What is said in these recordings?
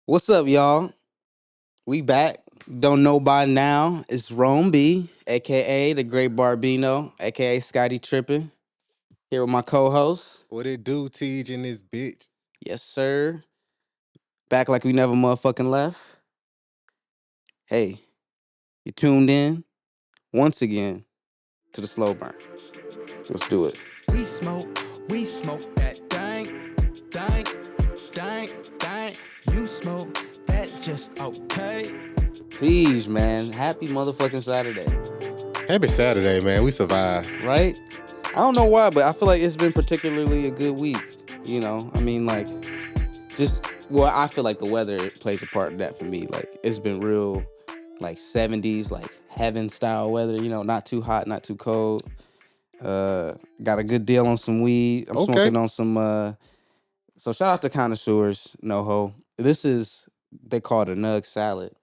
What's up, y'all? We back. Don't know by now. It's Rome B, aka the Great Barbino, aka Scotty Trippin. Here with my co-host. What it do, Tej in this bitch? Yes, sir. Back like we never motherfucking left. Hey, you tuned in once again to the slow burn. Let's do it. We smoke that dang, dang. You smoke that just okay. Please, man. Happy motherfucking Saturday. Happy Saturday, man. We survived. Right? I don't know why, but I feel like it's been particularly a good week. I feel like the weather plays a part in that for me. Like, it's been real, like 70s, like heaven style weather, not too hot, not too cold. Got a good deal on some weed. I'm Okay. smoking on some, so shout out to Connoisseurs, NoHo. They call it a nug salad.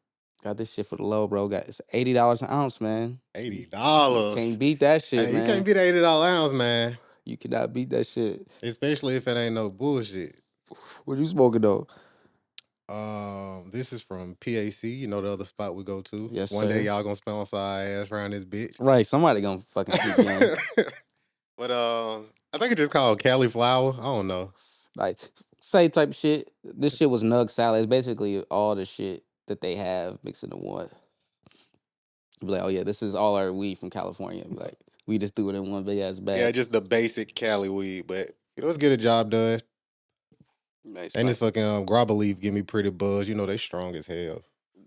Got this shit for the low, bro. It's $80 an ounce, man. $80. Can't beat that shit, Hey, man. you can't beat $80 ounce, man. You cannot beat that shit. Especially if it ain't no bullshit. What you smoking though? This is from PAC, the other spot we go to. Yes, One sir. day y'all gonna sponsor our ass around this bitch. Right, somebody gonna fucking keep going. But I think it's just called Cali Flower. I don't know. Like, same type of shit. This shit was nug salad. It's basically all the shit that they have mixed into one. Be like, oh yeah, this is all our weed from California. Be like, we just threw it in one big ass bag. Yeah, just the basic Cali weed, but let's get a job done. Nice. And this fucking grabber leaf give me pretty buzz. They strong as hell.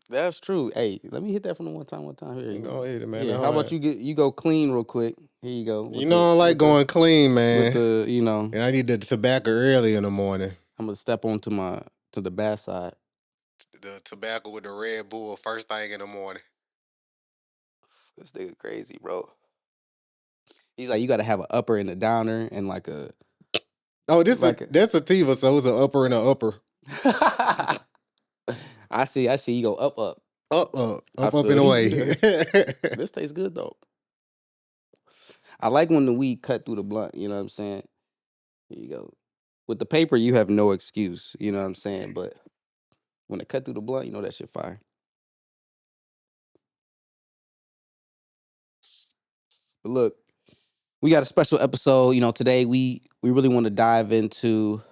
That's true. Hey, let me hit that from the one time. Here. Go ahead, man. Yeah, how about you go clean real quick? Here you go. I don't like going clean, man. With the, And I need the tobacco early in the morning. I'm gonna step onto the bad side. The tobacco with the Red Bull first thing in the morning. This nigga crazy, bro. He's like, you gotta have an upper and a downer and like a. Oh, that's sativa, so it's an upper and an upper. I see. You go up. Up and away. This tastes good though. I like when the weed cut through the blunt. You know what I'm saying? Here you go. With the paper, you have no excuse. You know what I'm saying? But when it cut through the blunt, that shit fire. But look, we got a special episode. Today we really want to dive into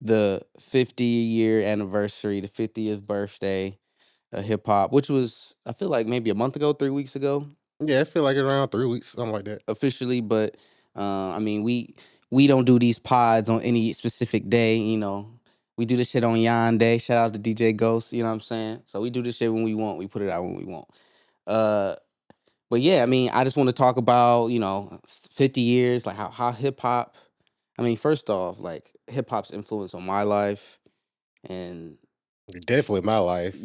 the 50-year anniversary, the 50th birthday of hip hop, which was, I feel like maybe a month ago, 3 weeks ago. Yeah, I feel like it's around 3 weeks, something like that. Officially, but we don't do these pods on any specific day, We do this shit on Yon Day. Shout out to DJ Ghost, you know what I'm saying? So we do this shit when we want. We put it out when we want. But yeah, I just want to talk about, 50 years, like how hip hop. First off, like hip hop's influence on my life, and definitely my life.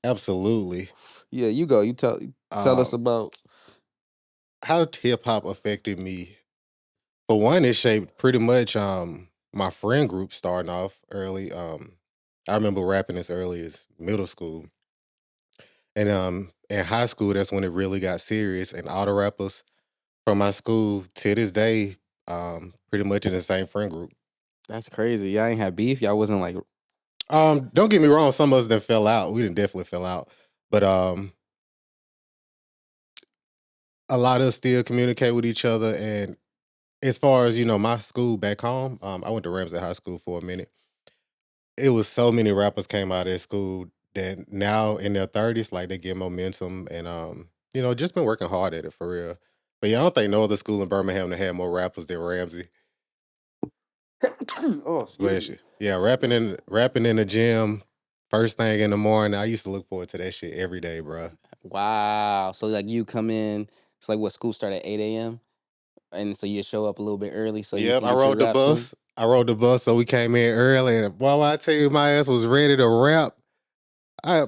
Absolutely. Yeah, you go. You tell us about how hip hop affected me. For one, it shaped pretty much my friend group starting off early. I remember rapping as early as middle school. And in high school, that's when it really got serious. And all the rappers from my school to this day, pretty much in the same friend group. That's crazy. Y'all ain't had beef. Y'all wasn't like. Don't get me wrong. Some of us that fell out. We didn't definitely fell out, but a lot of us still communicate with each other. And as far as my school back home, I went to Ramsey High School for a minute. It was so many rappers came out of that school that now in their 30s, like they get momentum and just been working hard at it for real. But yeah, I don't think no other school in Birmingham that had more rappers than Ramsey. Oh, bless you. Yeah, rapping in the gym, first thing in the morning. I used to look forward to that shit every day, bro. Wow. So like you come in, it's like what, school start at 8 a.m. and so you show up a little bit early. So yep, I rode the bus. So we came in early, and boy, when I tell you my ass was ready to rap,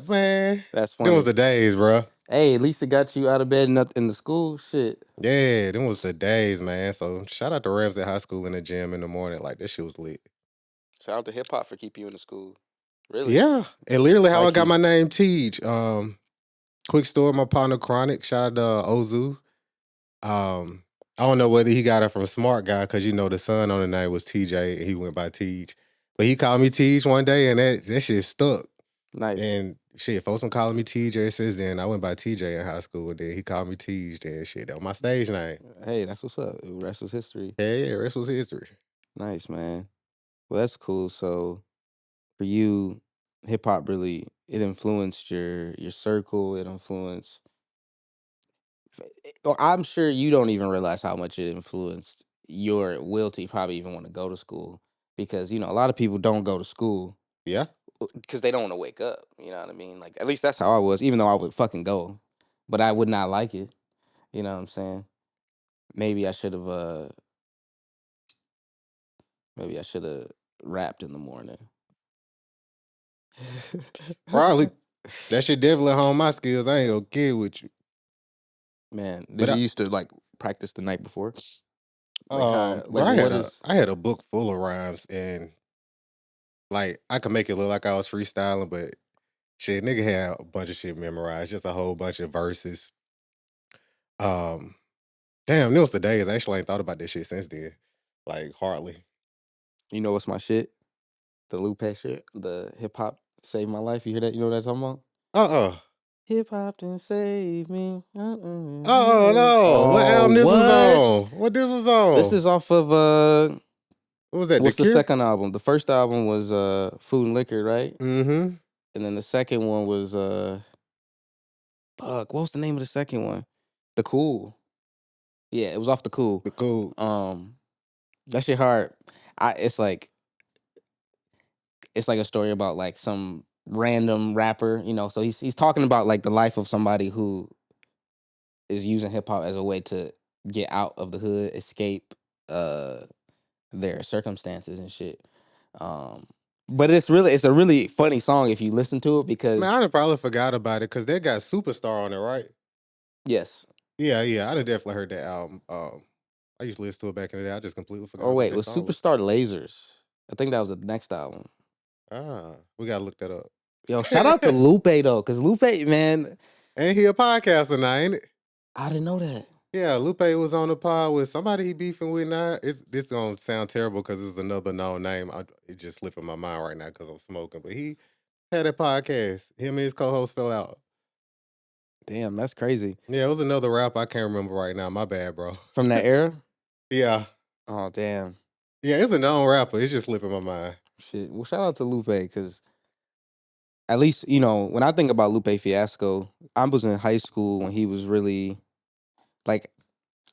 man, that's funny. Them was the days, bro. Hey, at least it got you out of bed and up in the school. Shit. Yeah, them was the days, man. So shout out to Ramsey High School in the gym in the morning. Like, that shit was lit. Shout out to hip hop for keeping you in the school. Really? Yeah. And literally how I got my name Tej. Quick story, my partner Chronic. Shout out to Ozu. I don't know whether he got it from Smart Guy, because the son on the name was TJ and he went by Tej. But he called me Tej one day, and that shit stuck. Nice. And shit, folks been calling me TJ since then. I went by TJ in high school, and then he called me Tej. Then shit, that was my stage name. Hey, that's what's up. The rest was history. Yeah, the rest was history. Nice, man. Well, that's cool. So for you, hip hop really it influenced your circle. It influenced. Or I'm sure you don't even realize how much it influenced your will to probably even want to go to school because a lot of people don't go to school Yeah. because they don't want to wake up. You know what I mean? Like at least that's how I was. Even though I would fucking go, but I would not like it. You know what I'm saying? Maybe I should have. Maybe I should have rapped in the morning. Probably. That shit definitely hone my skills. I ain't gonna kid with you. Man, did But you used to like practice the night before? Like how? bro, Like what is? I had a book full of rhymes, and like I could make it look like I was freestyling, but shit, nigga had a bunch of shit memorized, just a whole bunch of verses. Um, damn, it was the days. I actually ain't thought about this shit since then. Like hardly. You know what's my shit? The Lupe shit. The hip hop saved my life. You hear that? You know what I'm talking about? Uh-uh. Hip hop didn't save me. Oh no. What Oh, album this was what? on? What this was on? This is off of what was that? what's The the Cure? second album? The first album was Food and Liquor, right? Mm-hmm. And then the second one was fuck, what was the name of the second one? The Cool. Yeah, it was off the Cool. The Cool. That shit hard. It's like a story about like some random rapper, so he's talking about like the life of somebody who is using hip hop as a way to get out of the hood, escape their circumstances and shit. Um, but it's a really funny song if you listen to it Man, because I done probably forgot about it because they got Superstar on it, right? yes. Yeah, I done definitely heard that album. I used to listen to it back in the day. I just completely forgot Or about wait, that was song. Superstar Lasers? I think that was the next album. We gotta look that up. Yo, shout out to Lupe though, because Lupe, man, Ain't he a podcaster now, ain't it? I didn't know that. Yeah, Lupe was on the pod with somebody he beefing with now. This gonna sound terrible because it's another known name. It just slipping my mind right now because I'm smoking. But he had a podcast. Him and his co-host fell out. Damn, that's crazy. Yeah, it was another rap I can't remember right now. My bad, bro. From that era? Yeah. Oh, damn. Yeah, it's a known rapper. It's just slipping my mind. Shit. Well, shout out to Lupe, because at least, when I think about Lupe Fiasco, I was in high school when he was really, like,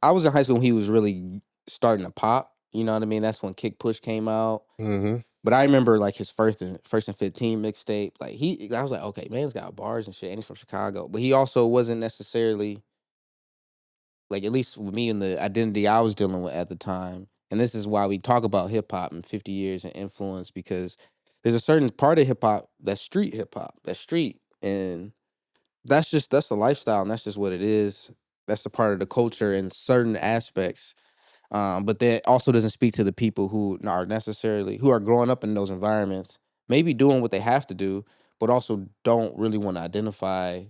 I was in high school when he was really starting to pop. You know what I mean? That's when Kick Push came out. Mm-hmm. But I remember like his first and 15 mixtape. Like I was like, okay, man's got bars and shit, and he's from Chicago. But he also wasn't necessarily like, at least with me and the identity I was dealing with at the time. And this is why we talk about hip hop and 50 years and influence, because there's a certain part of hip hop that's street hip hop, that's street. And that's the lifestyle, and that's just what it is. That's a part of the culture in certain aspects. But that also doesn't speak to the people who are growing up in those environments, maybe doing what they have to do, but also don't really want to identify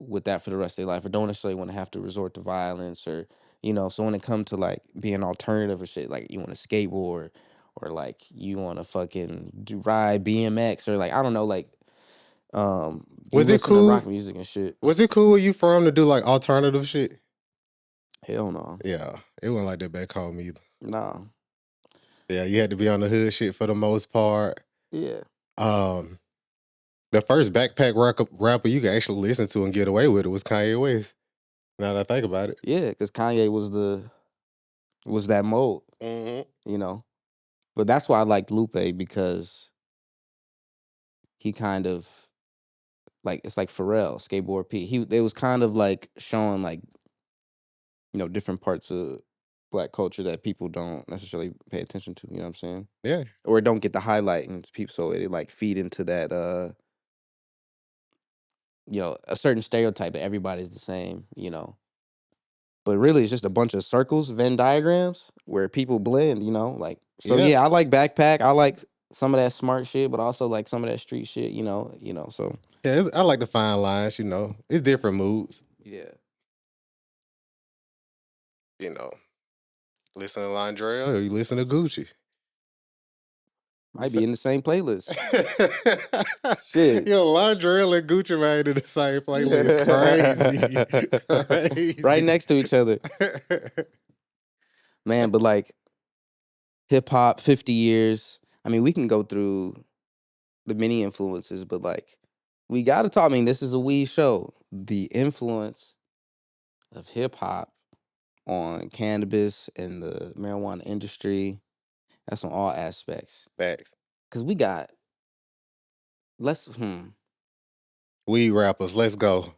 with that for the rest of their life, or don't necessarily want to have to resort to violence, or so when it comes to like being alternative or shit, like you want to skateboard, or like you want to fucking ride BMX, or like I don't know, like you Was it listen to cool? rock music and shit. Was it cool where you from to do like alternative shit? Hell no. Yeah, it wasn't like that back home either. Nah. Yeah, you had to be on the hood shit for the most part. Yeah. The first backpack rapper you could actually listen to and get away with it was Kanye West. Now that I think about it. Yeah, because Kanye was that mode, Mm-hmm. But that's why I liked Lupe, because he kind of like, it's like Pharrell, Skateboard Pete. It was kind of like showing like, different parts of Black culture that people don't necessarily pay attention to, you know what I'm saying? Yeah. Or don't get the highlight, and people, so it like feed into that a certain stereotype that everybody's the same. But really, it's just a bunch of circles, Venn diagrams, where people blend, like, so Yeah. yeah, I like Backpack. I like some of that smart shit, but also like some of that street shit, so. Yeah, I like to find lines, It's different moods, Yeah. Listen to Londrell or you listen to Gucci. Might be in the same playlist. Shit. Yo, Londrell and Gucci Mane in the same playlist. Crazy. Crazy. Right next to each other. Man, but like hip hop, 50 years. I mean, we can go through the many influences, but like we gotta talk. I mean, this is a weed show. The influence of hip hop on cannabis and the marijuana industry. That's on all aspects. Facts. Cause we got Weed rappers, let's go.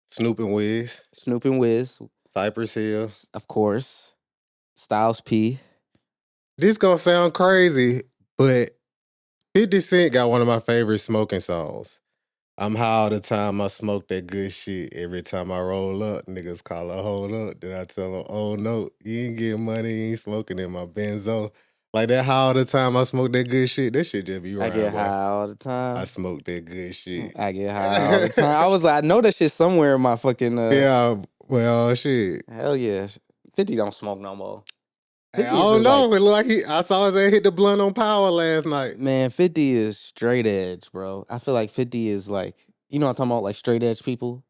Snoop and Wiz, Snoop and Wiz, Cypress Hill. of course. Styles P. This gonna sound crazy, but 50 Cent got one of my favorite smoking songs. I'm high all the time, I smoke that good shit. Every time I roll up, niggas call a hold up. Then I tell them, oh no, you ain't getting money, you ain't smoking in my benzo. Like that high all the time, I smoke that good shit. That shit just be right. I get high all the time. I smoke that good shit. I get high all the time. I was like, I know that shit somewhere in my fucking yeah, well, shit. Hell yeah. 50 don't smoke no more. I don't know. It look like I saw his ass hit the blunt on Power last night. Man, 50 is straight edge, bro. I feel like 50 is like, you know what I'm talking about? Like straight edge people.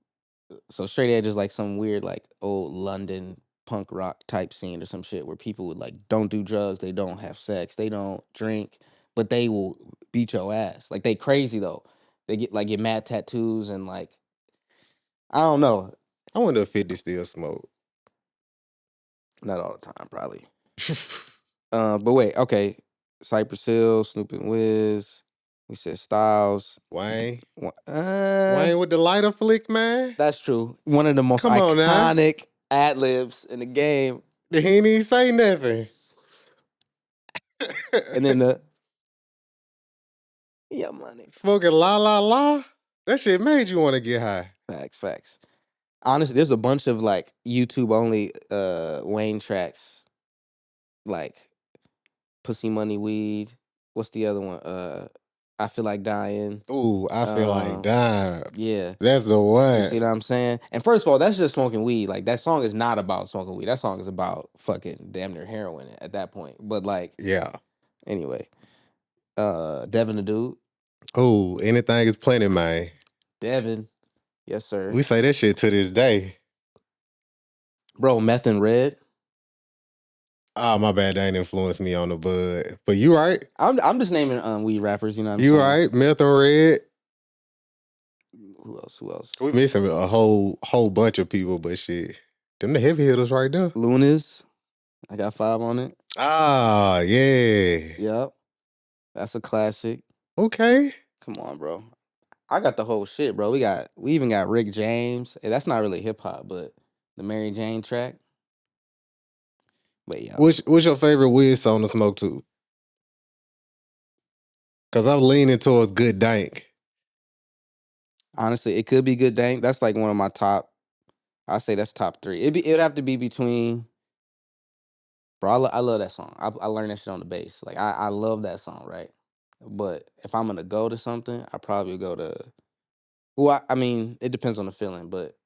So straight edge is like some weird, like old London punk rock type scene or some shit where people would like don't do drugs, they don't have sex, they don't drink, but they will beat your ass. Like they crazy though. They get mad tattoos and like I don't know. I wonder if 50 still smoke. Not all the time, probably. But wait, okay. Cypress Hill, Snoop and Wiz. We said Styles. Wayne with the lighter flick, man. That's true. One of the most iconic ad-libs in the game. He ain't even say nothing. And then the yeah, money. Smoking la la la. That shit made you want to get high. Facts. Honestly, there's a bunch of like YouTube only Wayne tracks. Like Pussy Money Weed. What's the other one? I Feel Like Dying. Ooh, I Feel Like Dying. Yeah. That's the one. You see what I'm saying? And first of all, that's just smoking weed. Like that song is not about smoking weed. That song is about fucking damn near heroin at that point. But like, yeah. Anyway, Devin the Dude. Ooh, anything is plenty, man. Devin. Yes, sir. We say that shit to this day. Bro, Meth and Red. Oh, my bad. They ain't influenced me on the bud. But you right. I'm just naming weed rappers, you know what I'm saying? You right. Meth and Red. Who else? We missing a whole bunch of people, but shit. Them the heavy hitters right there. Lunas. I got 5 on it. Ah, yeah. Yep. That's a classic. Okay. Come on, bro. I got the whole shit, bro. We even got Rick James. Hey, that's not really hip hop, but the Mary Jane track. But yeah. What's your favorite Wiz song to smoke to? Cause I'm leaning towards Good Dank. Honestly, it could be Good Dank. That's like one of my top. I say that's top 3. It'd have to be between. Bro, I love that song. I learned that shit on the bass. Like I love that song, right? But if I'm gonna go to something, I probably go to. Well, I mean, it depends on the feeling, but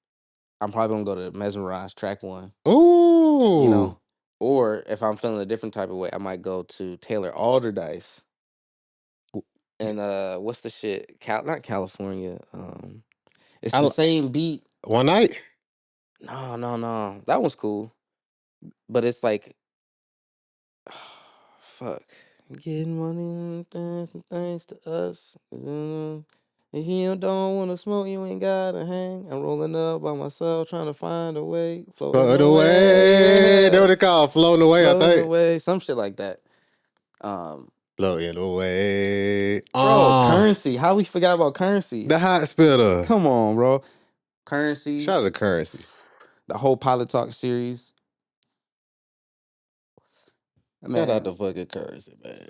I'm probably gonna go to Mesmerize track 1. Ooh. You know, or if I'm feeling a different type of way, I might go to Taylor Alderdice. And what's the shit? Not California. It's the same beat. One Night? No. That one's cool. But it's like, fuck. Getting money thanks to us. If you don't want to smoke, you ain't gotta hang. I'm rolling up by myself, trying to find a way. Floating away. That's what they call floating away, I think. Away, some shit like that. Floating away. Bro, Currency. How we forgot about Currency? The hot spitter. Come on, bro. Currency. Shout out to Currency. The whole Pilot Talk series. Shout out to fucking Currency, man.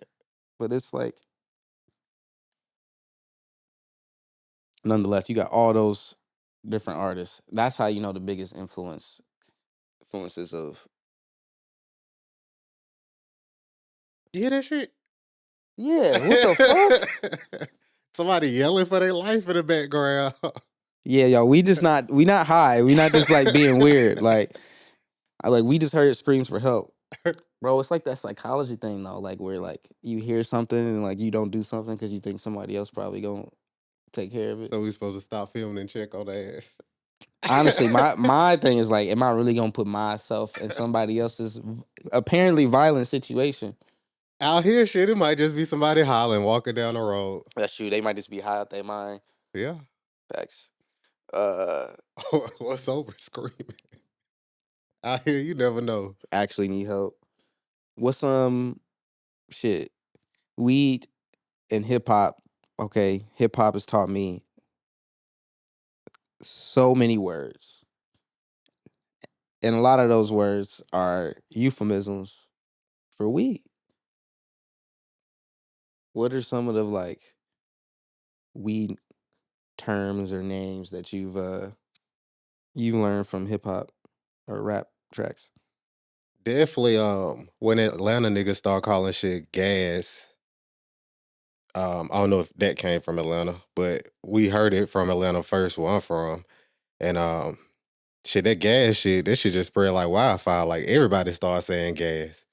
But it's like, nonetheless, you got all those different artists. That's how you know the biggest influences of. You hear that shit? Yeah, what the fuck? Somebody yelling for their life in the background. Yeah, yo, we not high. We not just like being weird. Like we just heard screams for help. Bro, it's like that psychology thing though, like where like you hear something and like you don't do something because you think somebody else probably gonna take care of it. So we supposed to stop filming and check on their Honestly, ass. my thing is like, am I really gonna put myself in somebody else's apparently violent situation? Out here, shit, it might just be somebody hollering, walking down the road. That's true. They might just be high out their mind. Yeah. Facts. What's sober screaming? Out here, you never know. Actually need help. What's shit? Weed and hip hop. Okay, hip hop has taught me so many words, and a lot of those words are euphemisms for weed. What are some of the like weed terms or names that you've learned from hip hop or rap tracks? Definitely, when Atlanta niggas start calling shit gas. I don't know if that came from Atlanta, but we heard it from Atlanta first, where I'm from. And shit, that gas shit, that shit just spread like wildfire. Like everybody started saying gas.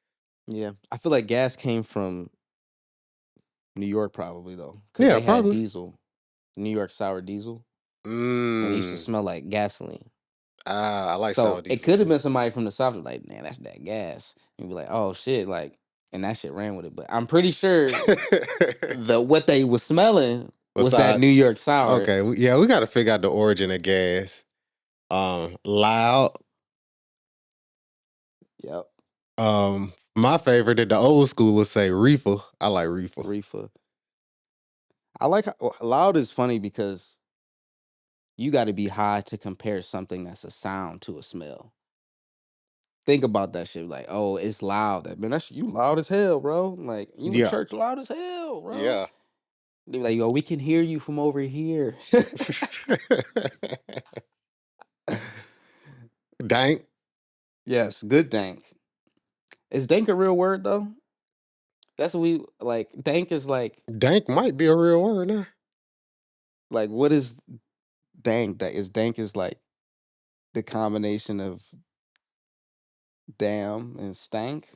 Yeah, I feel like gas came from New York probably though, because Yeah, they had probably. diesel, New York sour diesel, and it used to smell like gasoline. I like sour So it diesel could have too. been somebody from the south like, man, that's that gas. And be like, oh shit, like, and that shit ran with it. But I'm pretty sure what they was smelling was that Besides, New York sour. okay, we got to figure out the origin of gas. Loud. Yep, My favorite that the old schoolers say reefer. I like reefer. reefer. I like loud is funny because you got to be high to compare something that's a sound to a smell. Think about that shit. Like, oh, it's loud. That man, you loud as hell, bro. Like, you in Yeah. church loud as hell, bro. Yeah. They be like, yo, we can hear you from over here. Dank. Yes, good dank. Is dank a real word though? That's what we like. Dank is Dank might be a real word now. like what is dank? Dank is like the combination of damn and stank,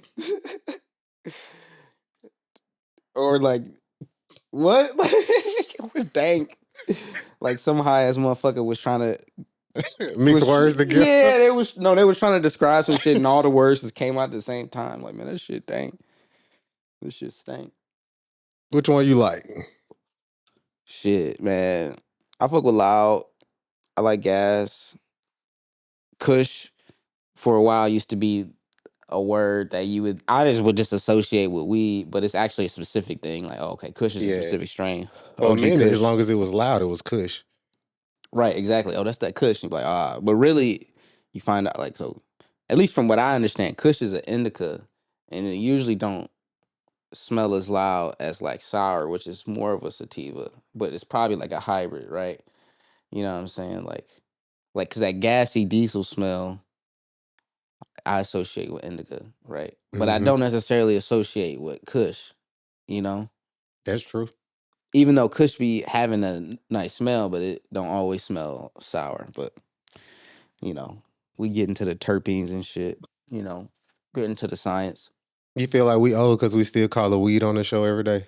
or like what? What dank? Like some high ass motherfucker was trying to Mix words together. yeah, they was trying to describe some shit and all the words just came out at the same time. Like, man, that shit dank. This shit stank. Which one you like? Shit, man. I fuck with loud. I like gas. Kush for a while used to be a word that I just would just associate with weed, but it's actually a specific thing. Like, oh, okay, Kush is a Yeah. specific strain. For a OG minute, as Kush. long as it was loud, it was Kush. Right, exactly. Oh, that's that Kush. You be like, but really, you find out like so. At least from what I understand, Kush is an indica, and it usually don't smell as loud as like sour, which is more of a sativa, but it's probably like a hybrid, right? You know what I'm saying? Like, cause that gassy diesel smell I associate with indica, right? But I Mm-hmm. don't necessarily associate with Kush, you know? That's true. Even though Kush be having a nice smell, but it don't always smell sour. But, you know, we get into the terpenes and shit, you know, get into the science. You feel like we old because we still call it weed on the show every day?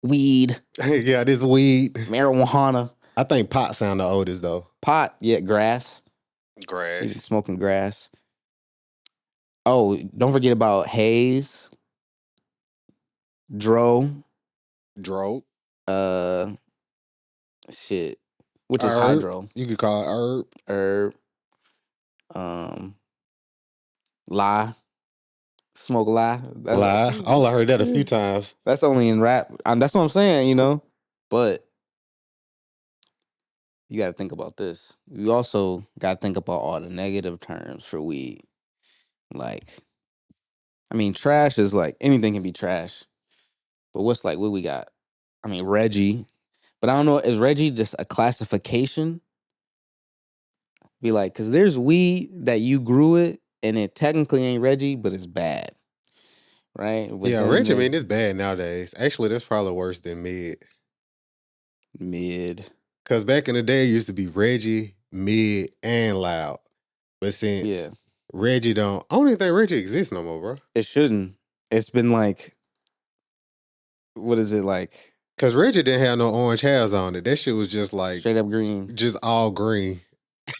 Weed, Yeah, this weed. marijuana, I think pot sound the oldest though. pot, yeah, grass. You be Grass. smoking grass. Oh, don't forget about haze, dro, Dro. shit, which is Herb. hydro, You could call it herb. herb, lie, smoke lie. Lie. I only heard that a few times. That's only in rap. That's what I'm saying, you know. But you got to think about this. You also got to think about all the negative terms for weed. Like, I mean, trash is like anything can be trash. But what's like what we got? I mean, Reggie. But I don't know. Is Reggie just a classification? Be like, because there's weed that you grew it and it technically ain't Reggie, but it's bad. Right? But Yeah, then Reggie, there's it's bad nowadays. Actually, that's probably worse than mid. mid. Because back in the day, it used to be Reggie, mid, and loud. But since Yeah. Reggie don't. I don't even think Reggie exists no more, bro. It shouldn't. It's been like, what is it like? Cause Reggie didn't have no orange hairs on it. That shit was just like Straight up green. just all green.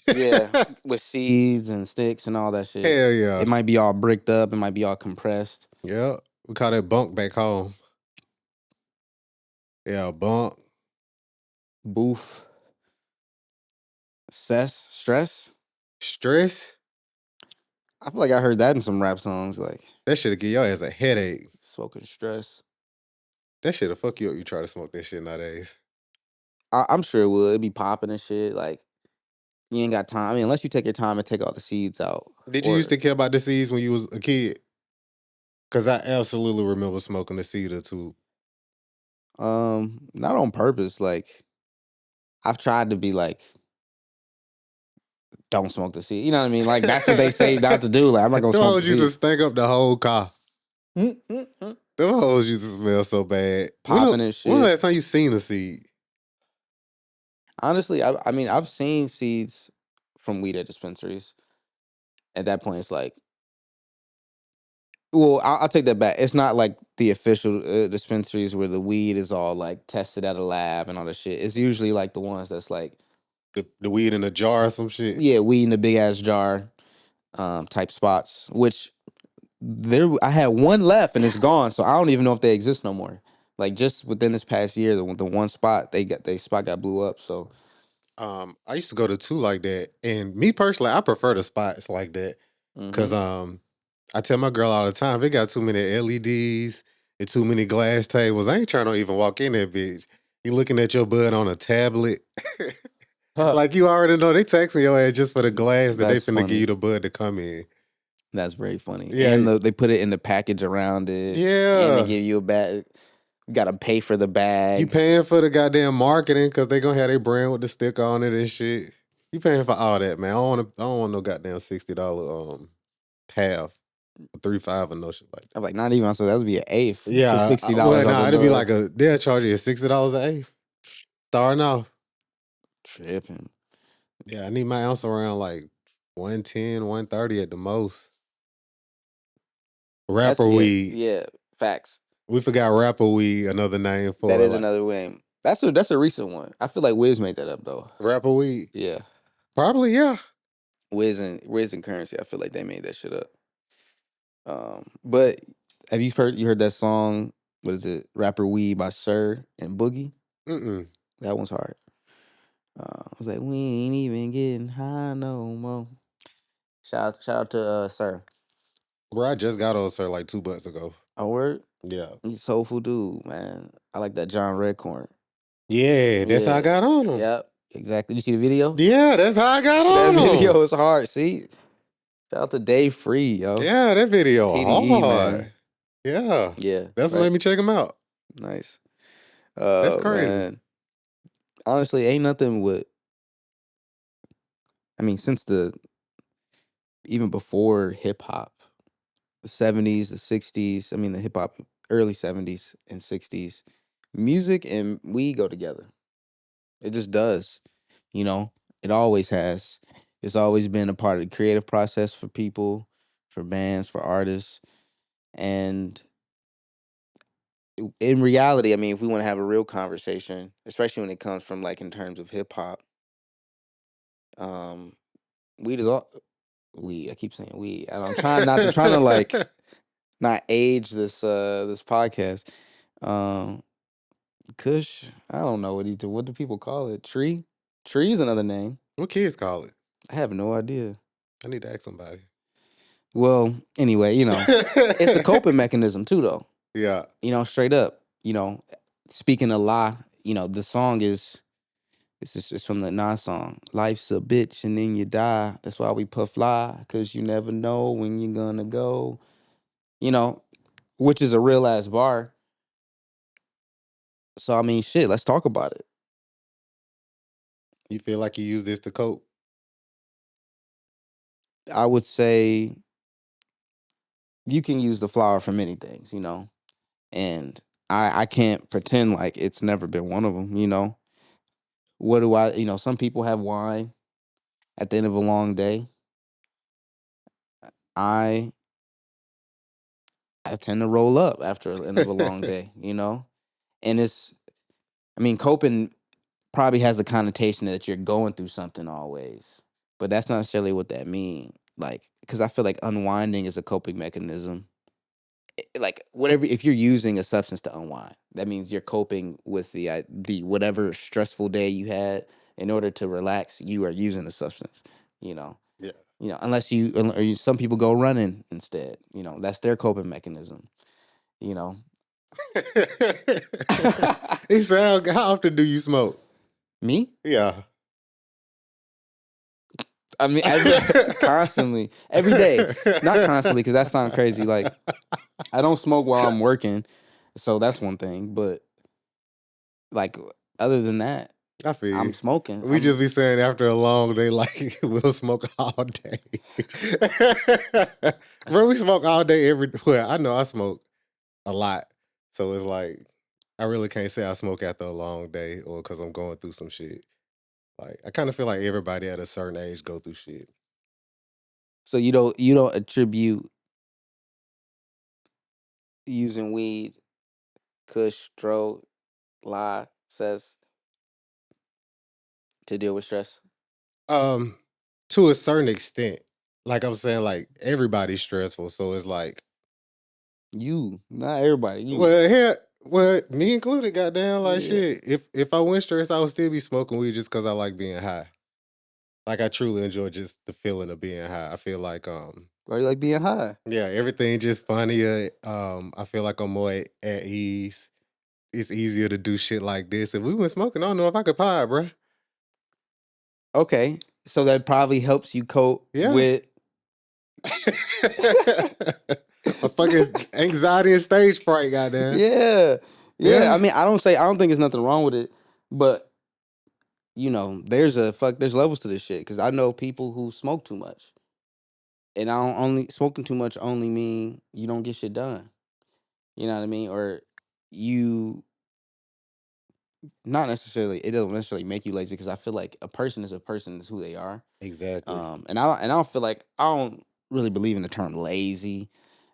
Yeah, with seeds and sticks and all that shit. Hell yeah. It might be all bricked up. It might be all compressed. Yeah. We call that bunk back home. Yeah, bunk. Boof. Stress. Stress. I feel like I heard that in some rap songs, like That shit'll give your ass a headache. smoking stress. That shit'll fuck you up. You try to smoke that shit nowadays. I'm sure it would. It'd be popping and shit. Like you ain't got time. I mean, unless you take your time and take all the seeds out. Did you used to care about the seeds when you was a kid? Cause I absolutely remember smoking a seed or two. Not on purpose. Like I've tried to be like, don't smoke the seed. You know what I mean? Like that's what they say not to do. Like I'm not gonna Them smoke hoes the used to seed. stank up the whole car. Them hoes used to smell so bad. Popping and shit. When was the last time you seen a seed? Honestly, I mean, I've seen seeds from weed at dispensaries. At that point, it's like, well, I'll take that back. It's not like the official dispensaries where the weed is all like tested at a lab and all that shit. It's usually like the ones that's like, The weed in a jar or some shit? yeah, weed in a big ass jar, type spots. Which I had one left and it's gone, so I don't even know if they exist no more. Like just within this past year, the one spot spot got blew up. So I used to go to two like that. And me personally, I prefer the spots like that. Cause I tell my girl all the time, if it got too many LEDs and too many glass tables, I ain't trying to even walk in that bitch. You looking at your bud on a tablet. Like you already know they taxing your ass just for the glass that they That's finna give funny. you the bud to come in. That's very funny. Yeah. And they put it in the package around it. Yeah. And they give you a bag. You gotta pay for the bag. You paying for the goddamn marketing because they gonna have their brand with the sticker on it and shit. You paying for all that, man. I don't want no goddamn $60 half, 3-5 or no shit like that. I'm like, not even. So that would be an eighth. Yeah, for $60. well, nah, it'd be like they'll charge you $60 an eighth. Starting off. Tripping. Yeah, I need my ounce around like 110, 130 at the most. Rapper weed. Yeah, facts. We forgot rapper weed, another name for That it. is another way. That's a recent one. I feel like Wiz made that up though. Rapper weed? Yeah. Probably, yeah. Wiz and Currency, I feel like they made that shit up. But have you heard that song? What is it? Rapper Weed by Sir and Boogie. Mm-mm. That one's hard. I was like, we ain't even getting high no more. Shout out to Sir. Bro, I just got on Sir like $2 ago. Oh, word? Yeah. He's a soulful dude, man. I like that John Redcorn. Yeah, that's how I got on him. Yep, exactly. Did you see the video? Yeah, that's how I got on That him. video is hard. See? Shout out to Dave Free, yo. Yeah, that video TDE, hard. man. Yeah. Yeah. That's what made me check him out. Nice. That's crazy. Man. Honestly, ain't nothing with. I mean, even before hip hop, the 70s, the 60s, I mean, the hip hop, early 70s and 60s, music and weed go together. It just does. You know, it always has. It's always been a part of the creative process for people, for bands, for artists. And in reality, I mean, if we want to have a real conversation, especially when it comes from like in terms of hip hop, weed is all weed. I keep saying weed, and I'm trying to like not age this podcast. Kush, I don't know what do people call it? Tree is another name. What kids call it? I have no idea. I need to ask somebody. Well, anyway, you know, it's a coping mechanism too, though. Yeah. You know, straight up. You know, speaking a lie. You know, the song is. It's from the Nas song. Life's a bitch and then you die. That's why we puff fly, cause you never know when you're gonna go. You know, which is a real ass bar. So I mean, shit. Let's talk about it. You feel like you use this to cope? I would say you can use the flower for many things, you know, and I can't pretend like it's never been one of them. You know, what do I? You know, some people have wine at the end of a long day. I tend to roll up after the end of a long day, you know? And coping probably has the connotation that you're going through something always, but that's not necessarily what that means. Like, because I feel like unwinding is a coping mechanism. Like, whatever, if you're using a substance to unwind, that means you're coping with the whatever stressful day you had. In order to relax, you are using the substance, you know. Yeah. Unless some people go running instead. That's their coping mechanism. You know. He said, how often do you smoke? Me? Yeah. I mean, constantly, every day. Not constantly, because that sounds crazy. Like, I don't smoke while I'm working, so that's one thing. But like, other than that, I feel I'm you. smoking. We just be saying after a long day, like, we'll smoke all day. Bro, we smoke all day well, I know I smoke a lot. So it's like, I really can't say I smoke after a long day or because I'm going through some shit. Like, I kind of feel like everybody at a certain age go through shit. So you don't attribute using weed, kush, dro, lie, says to deal with stress? To a certain extent. Like I'm saying, like, everybody's stressful. So it's like, You, not everybody. You. well, me included, goddamn, like, Yeah. shit. If I went stressed, I would still be smoking weed just because I like being high. Like, I truly enjoy just the feeling of being high. I feel like, Why you like being high? yeah, everything just funnier. I feel like I'm more at ease. It's easier to do shit like this. If we went smoking, I don't know if I could pie, bro. Okay, so that probably helps you cope Yeah. with. A fucking anxiety and stage fright, goddamn. Yeah. Yeah. I mean, I don't think there's nothing wrong with it, but there's levels to this shit. Because I know people who smoke too much, and smoking too much only mean you don't get shit done. You know what I mean? Or you not necessarily. It doesn't necessarily make you lazy, because I feel like a person is who they are. Exactly. And I don't feel like, I don't really believe in the term lazy.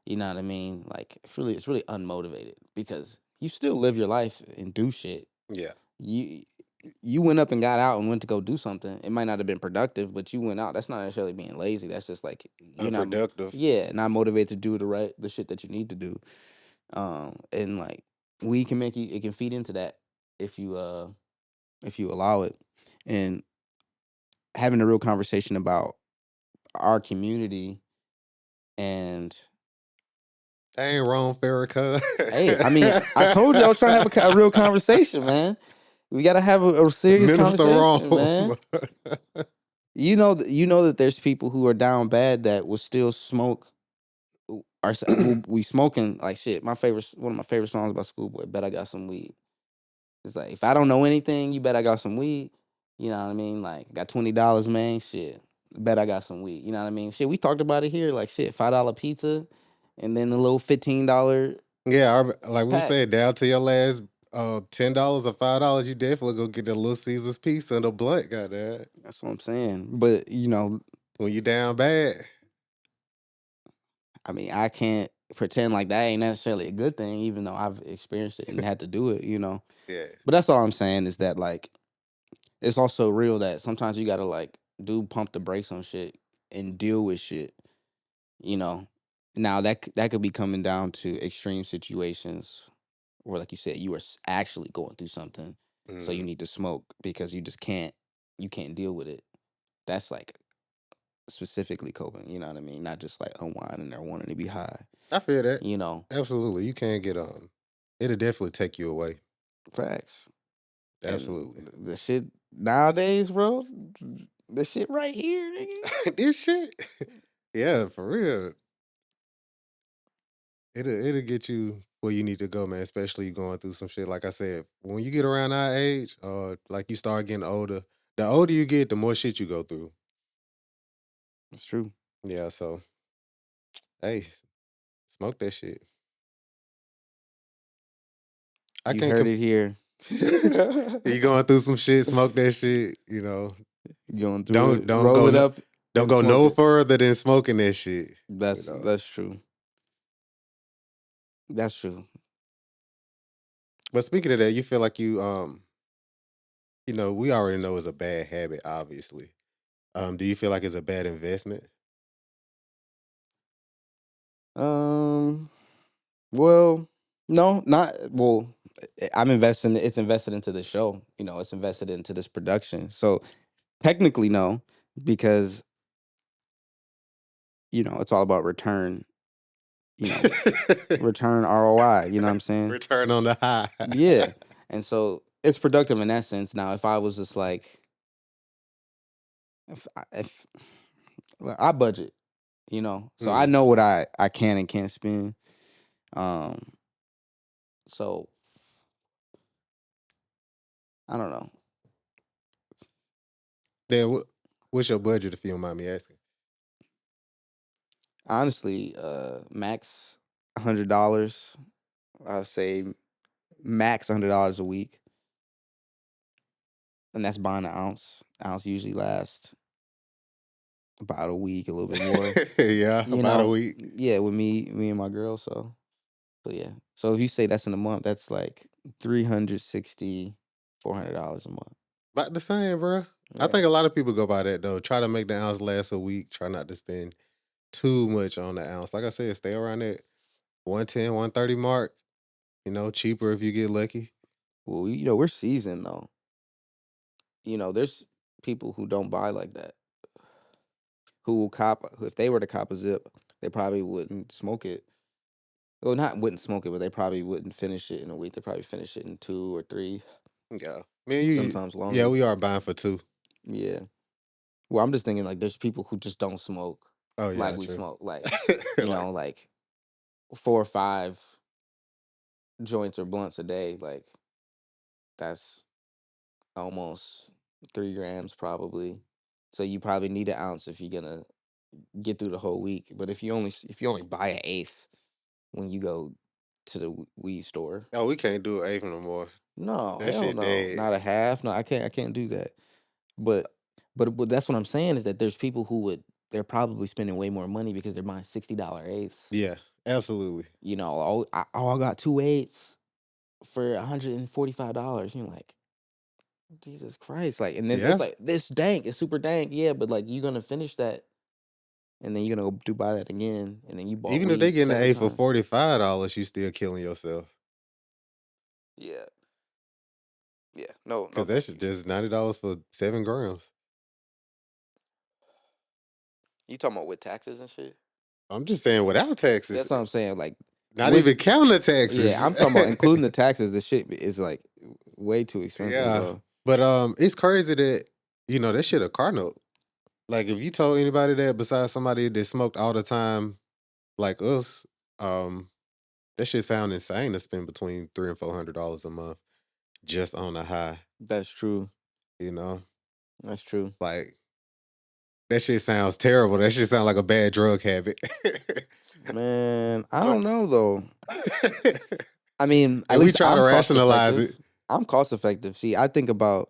You know what I mean? Like, it's really unmotivated, because you still live your life and do shit. Yeah. You went up and got out and went to go do something. It might not have been productive, but you went out. That's not necessarily being lazy. That's just like you're not Unproductive. not motivated to do the shit that you need to do. And like, weed can it can feed into that if you allow it. And having a real conversation about our community. And I ain't wrong, Farrakhan. hey, I mean, I told you I was trying to have a real conversation, man. We gotta have a serious Minister conversation, wrong. man. You know that there's people who are down bad that will still smoke. We smoking like shit. One of my favorite songs by Schoolboy, "Bet I Got Some Weed." It's like, if I don't know anything, you bet I got some weed. You know what I mean? Like, got $20, man. Shit, bet I got some weed. You know what I mean? Shit, we talked about it here. Like, shit, $5 pizza, and then a little $15. Yeah, like we pack. said, down to your last $10 or $5, you definitely go get the Little Caesars pizza and a blunt, goddamn. That's what I'm saying. But when you down bad, I mean, I can't pretend like that ain't necessarily a good thing, even though I've experienced it and had to do it. Yeah. But that's all I'm saying, is that, like, it's also real that sometimes you gotta, like, pump the brakes on shit and deal with shit. Now that could be coming down to extreme situations where, like you said, you are actually going through something, so you need to smoke because you just can't deal with it. That's like specifically coping. You know what I mean? Not just like unwinding or wanting to be high. I feel that. Absolutely, you can't get it'll definitely take you away. Facts. Absolutely. And the shit nowadays, bro. The shit right here, nigga. This shit, yeah, for real. It'll get you where you need to go, man. Especially going through some shit. Like I said, when you get around our age, like you start getting older, the older you get, the more shit you go through. It's true. Yeah, so hey, smoke that shit. You heard it here. You going through some shit, smoke that shit, Going through don't roll go it up. Don't than go no smoking. further than smoking that shit. That's You know? that's true. That's true. But speaking of that, you feel like we already know it's a bad habit, obviously. Do you feel like it's a bad investment? Um. Well, no, not well. I'm investing. It's invested into the show. It's invested into this production. So technically, no, because it's all about return. Return ROI. You know what I'm saying? Return on the high. Yeah. And so it's productive in that sense. Now, if I was just like, if like, I budget, so I know what I can and can't spend. Um. So I don't know. Then what's your budget, if you don't mind me asking? Honestly, max $100. I say max $100 a week, and that's buying an ounce. Ounce usually lasts about a week, a little bit more. Yeah, about a week. Yeah, with me and my girl. So yeah. So if you say that's in a month, that's like $360, $400 a month. About the same, bro. I Yeah. think a lot of people go by that though. Try to make the ounce last a week. Try not to spend too much on the ounce. Like I said, stay around that 110, 130 mark. Cheaper if you get lucky. Well, we're seasoned though. There's people who don't buy like that. Who will if they were to cop a zip, they probably wouldn't smoke it. Well, not wouldn't smoke it, but they probably wouldn't finish it in a week. They probably finish it in 2 or 3, Yeah. Man, you sometimes longer. yeah, we are buying for 2. Yeah. Well, I'm just thinking like there's people who just don't smoke Oh yeah, like we true. smoke, like Like, like 4 or 5 joints or blunts a day. Like that's almost 3 grams probably. So you probably need an ounce if you're gonna get through the whole week. But if you only buy an eighth when you go to the weed store, oh, we can't do it even no more. no, That hell shit no, dead. not a half. No, I can't do that. But but that's what I'm saying is that there's people who they're probably spending way more money because they're buying $60 eighths. Yeah, absolutely. I got 2 eighths for $145. You're like, Jesus Christ, like, and then Yeah. it's like this dank, it's super dank, yeah, but like you're gonna finish that, and then you're gonna go buy that again, and then you bought Even if they weed getting the 7 A for times. $45, you still killing yourself. Yeah, yeah, no, Cause thank that's you. just $90 for 7 grams. You talking about with taxes and shit? I'm just saying without taxes. That's what I'm saying. Like, Not even counting the taxes. yeah, I'm talking about including the taxes. The shit is like way too expensive, Yeah. bro. But it's crazy that that shit a car note. Like if you told anybody that besides somebody that smoked all the time like us, that shit sound insane to spend between $300 and $400 a month just on a high. That's true. You know, That's true. like that shit sounds terrible. That shit sounds like a bad drug habit. Man, I But- don't know though. I mean, at and we least try to I'm rationalize cost-effective. it. I'm cost effective. See, I think about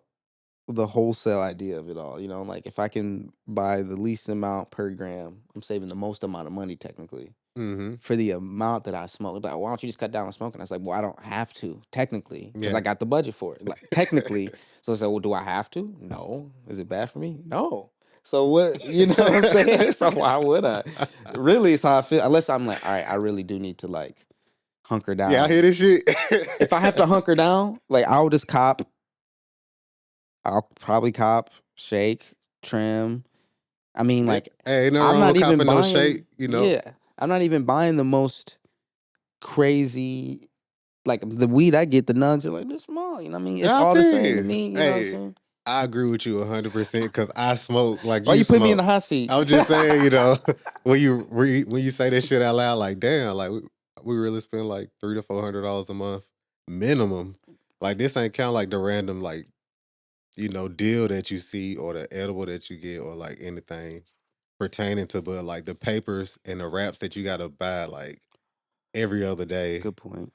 the wholesale idea of it all. Like if I can buy the least amount per gram, I'm saving the most amount of money technically Mm-hmm. for the amount that I smoke. It's like, why don't you just cut down on smoking? I was like, well, I don't have to technically because Yeah. I got the budget for it. Like technically, so I said, well, do I have to? No. Is it bad for me? No. So what? You know what I'm saying? So why would I? Really, it's how I feel. Unless I'm like, all right, I really do need to like hunker down. Yeah, I hear this shit. If I have to hunker down, like I'll just cop. I'll probably cop, shake, trim. I mean, like, hey, ain't no I'm wrong not with even copping no buying. shake, Yeah, I'm not even buying the most crazy. Like the weed I get, the nugs are like this small. You know what I mean? It's I all the feel same to you. me. You know what I'm Hey, saying? I agree with you 100% because I smoke like Why you you put me in the smoke. hot seat? I was just saying, when you say that shit out loud, like damn, like we really spend like $300 to $400 a month minimum. Like this ain't count like the random like deal that you see or the edible that you get or like anything pertaining to, but like the papers and the wraps that you gotta buy like every other day. Good point.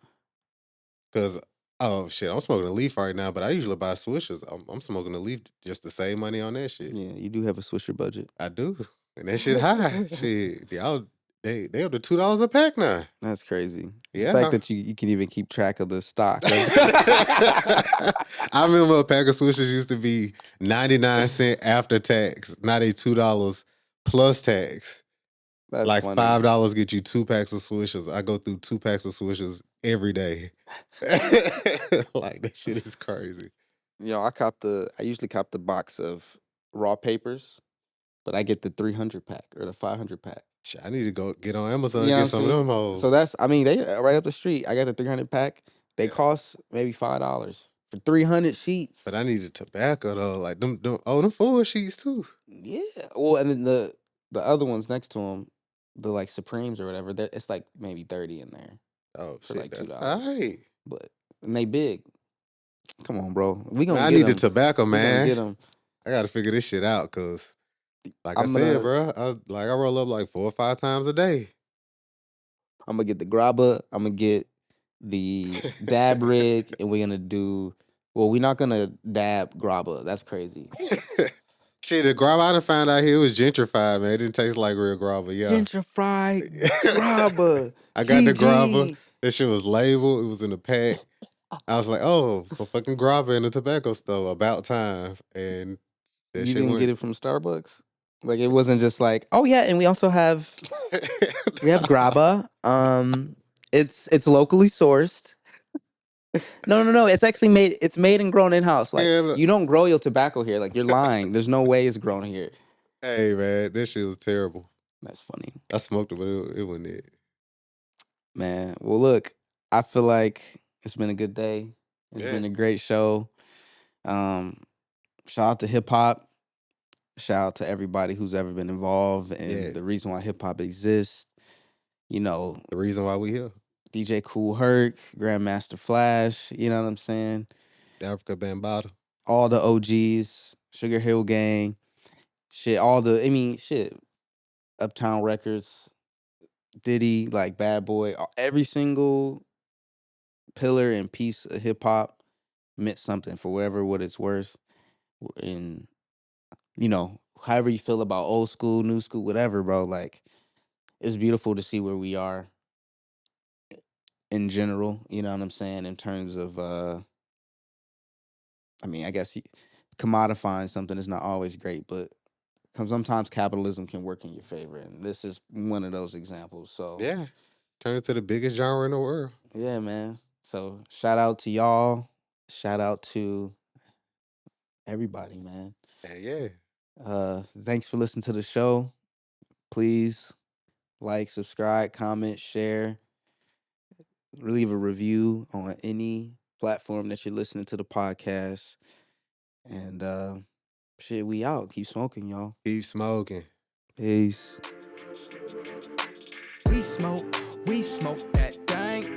Cause Oh shit, I'm smoking a leaf right now, but I usually buy swishers. I'm smoking a leaf just to save money on that shit. Yeah, you do have a Swisher budget. I do, and that shit high. Shit, y'all they up to $2 a pack now. That's crazy. The Yeah. fact that you can even keep track of the stock. I remember a pack of swishers used to be 99 cents after tax. Now they $2 plus tax. That's like funny. $5 get you 2 packs of swishers. I go through 2 packs of swishers every day. Like that shit is crazy. You know, I usually cop the box of raw papers, but I get the 300 pack or the 500 pack. Shit, I need to go get on Amazon You know and what get some I'm of them saying? hoes. So that's, I mean, they right up the street. I got the 300 pack. They Yeah. cost maybe $5 for 300 sheets. But I need the tobacco though. Like them full sheets too. Yeah. Well, and then the other ones next to them, the like Supremes or whatever, it's like maybe 30 in there. Oh For shit, like that's $2. all right. But and they big. Come on, bro. We gonna Man, I get need the 'em. tobacco, We gonna man. get them. I gotta figure this shit out, cause like I I'm said, gonna bro, I roll up like 4 or 5 times a day. I'm gonna get the grabba. I'm gonna get the dab rig, and we're gonna do. Well, we're not gonna dab grabba. That's crazy. Shit, the grabba I done found out here was gentrified, man. It didn't taste like real grabba, yeah. Gentrified grabba. I got the grabba. GG. That shit was labeled. It was in the pack. I was like, oh, some fucking grabba in the tobacco store. About time. And that You shit didn't went. get it from Starbucks. Like it wasn't just like, oh yeah, and we also have grabba. It's locally sourced. No. It's actually made. It's made and grown in house. Like Yeah, you don't grow your tobacco here. Like you're lying. There's no way it's grown here. hey, man, that shit was terrible. That's funny, I smoked it, but it wasn't it. man. Well, look, I feel like it's been a good day. It's Yeah. been a great show. Shout out to hip hop. Shout out to everybody who's ever been involved and Yeah. the reason why hip hop exists. You know, The reason why we here. DJ Kool Herc, Grandmaster Flash, you know what I'm saying? Africa Bambaataa. All the OGs, Sugar Hill Gang, shit, Uptown Records, Diddy, like Bad Boy, every single pillar and piece of hip hop meant something for what it's worth. And, you know, however you feel about old school, new school, whatever, bro, like, it's beautiful to see where we are in general, you know what I'm saying, in terms of I mean, I guess commodifying something is not always great, but sometimes capitalism can work in your favor, and this is one of those examples. So Yeah. Turned into the biggest genre in the world. yeah, man. So shout out to y'all. Shout out to everybody, man. Yeah. Thanks for listening to the show. Please like, subscribe, comment, share, leave a review on any platform that you're listening to the podcast. And shit, we out. Keep smoking, y'all. Keep smoking. Peace. We smoke that dang.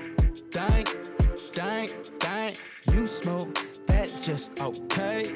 You smoke that just okay.